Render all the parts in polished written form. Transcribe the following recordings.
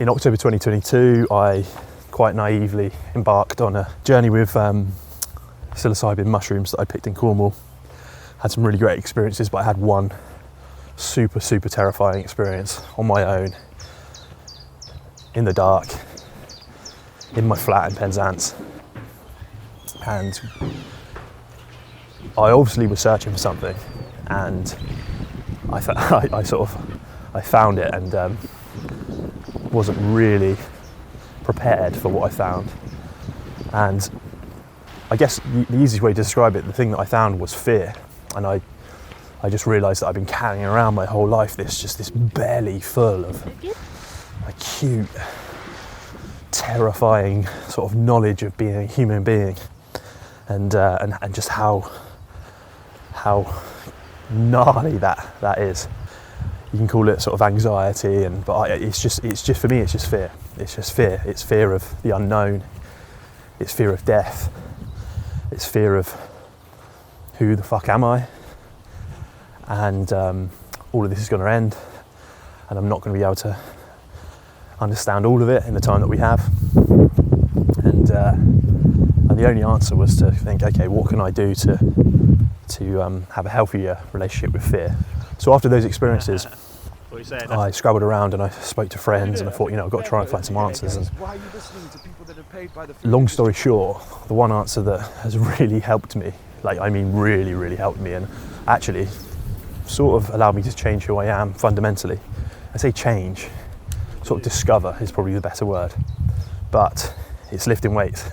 In October 2022, I quite naively embarked on a journey with psilocybin mushrooms that I picked in Cornwall. Had some really great experiences, but I had one super terrifying experience on my own, in the dark, in my flat in Penzance. And I obviously was searching for something, and I found it, and wasn't really prepared for what I found. And I guess the easiest way to describe it, the thing that I found was fear. And I just realised that I've been carrying around my whole life this belly full of acute, terrifying sort of knowledge of being a human being, and just how gnarly that is. You can call it sort of anxiety, but it's just for me, it's just fear. It's just fear. It's fear of the unknown. It's fear of death. It's fear of who the fuck am I? And all of this is going to end, and I'm not going to be able to understand all of it in the time that we have. And the only answer was to think, okay, what can I do to have a healthier relationship with fear? So after those experiences, I scrabbled around and I spoke to friends, and I thought, I've got to try and find some answers. And long story short, the one answer that has really helped me, really helped me, and actually sort of allowed me to change who I am fundamentally. I say change, sort of discover is probably the better word, but it's lifting weights.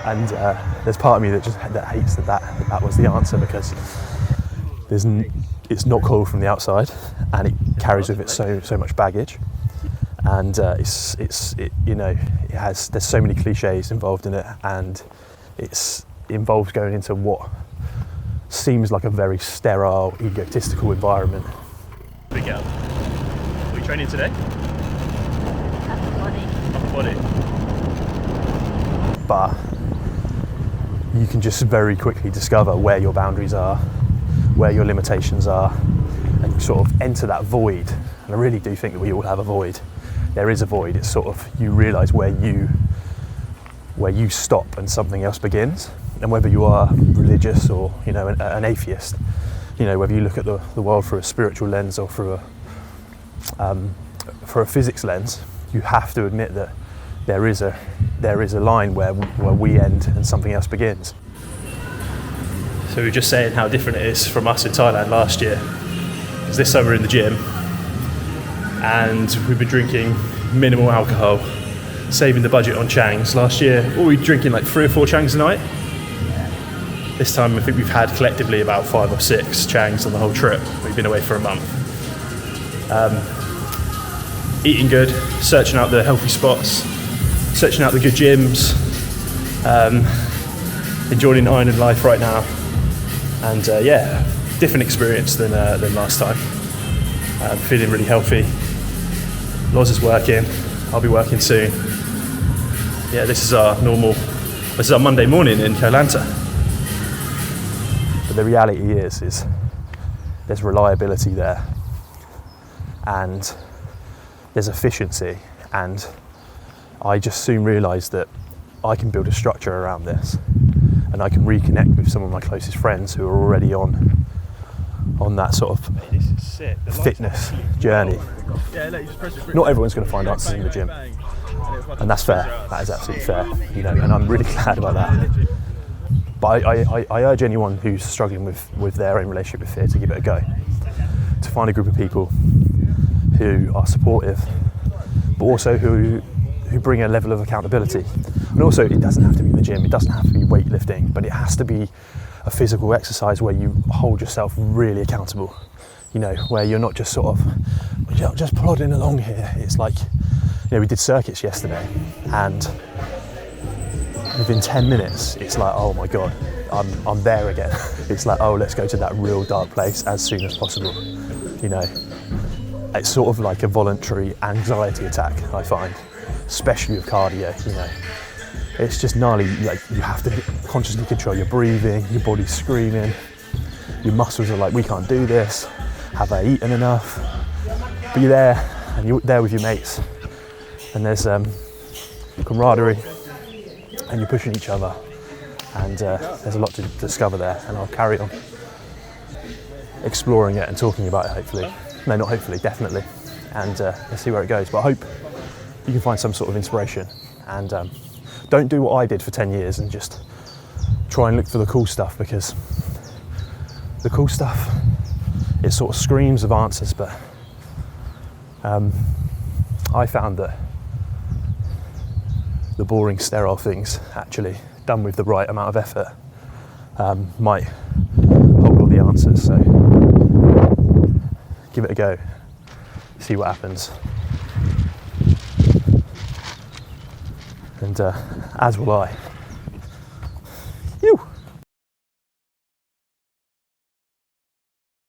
And there's part of me that hates that was the answer, because it's not cool from the outside, and it carries with it so much baggage, and there's so many cliches involved in it, and it involves going into what seems like a very sterile, egotistical environment. Big girl. Are we training today? Upper body. But you can just very quickly discover where your boundaries are, where your limitations are, and sort of enter that void. And I really do think that we all have a void. There is a void. It's sort of, you realise where you stop and something else begins. And whether you are religious or an atheist, whether you look at the world through a spiritual lens or through a physics lens, you have to admit that there is a line where we end and something else begins. So we were just saying how different it is from us in Thailand last year. Because this summer in the gym, and we've been drinking minimal alcohol, saving the budget on Changs. Last year, we were drinking like 3 or 4 Changs a night. This time I think we've had collectively about 5 or 6 Changs on the whole trip. We've been away for a month. Eating good, searching out the healthy spots, searching out the good gyms, enjoying Ireland life right now. And different experience than last time. Feeling really healthy. Loz is working. I'll be working soon. Yeah, this is our Monday morning in Koh Lanta. But the reality is there's reliability there, and there's efficiency, and I just soon realised that I can build a structure around this, and I can reconnect with some of my closest friends who are already on that sort of fitness journey. Not everyone's going to find answers in the gym, and that's fair. That is absolutely fair, and I'm really glad about that. But I urge anyone who's struggling with their own relationship with fear to give it a go, to find a group of people who are supportive, but also who bring a level of accountability. And also, it doesn't have to be the gym, it doesn't have to be weightlifting, but it has to be a physical exercise where you hold yourself really accountable, where you're not just sort of just plodding along here. It's like, we did circuits yesterday, and within 10 minutes, it's like, oh my God, I'm there again. It's like, oh, let's go to that real dark place as soon as possible. It's sort of like a voluntary anxiety attack, I find, especially with cardio. It's just gnarly. You have to consciously control your breathing, your body's screaming, your muscles are like, we can't do this, have I eaten enough? But you're there, and you're there with your mates, and there's camaraderie, and you're pushing each other, and there's a lot to discover there, and I'll carry on exploring it and talking about it, hopefully. No, not hopefully, definitely. And let's see where it goes. But I hope you can find some sort of inspiration, and don't do what I did for 10 years and just try and look for the cool stuff, because the cool stuff, it sort of screams of answers, but I found that the boring, sterile things, actually done with the right amount of effort, might hold all the answers. So give it a go, see what happens, and as will I.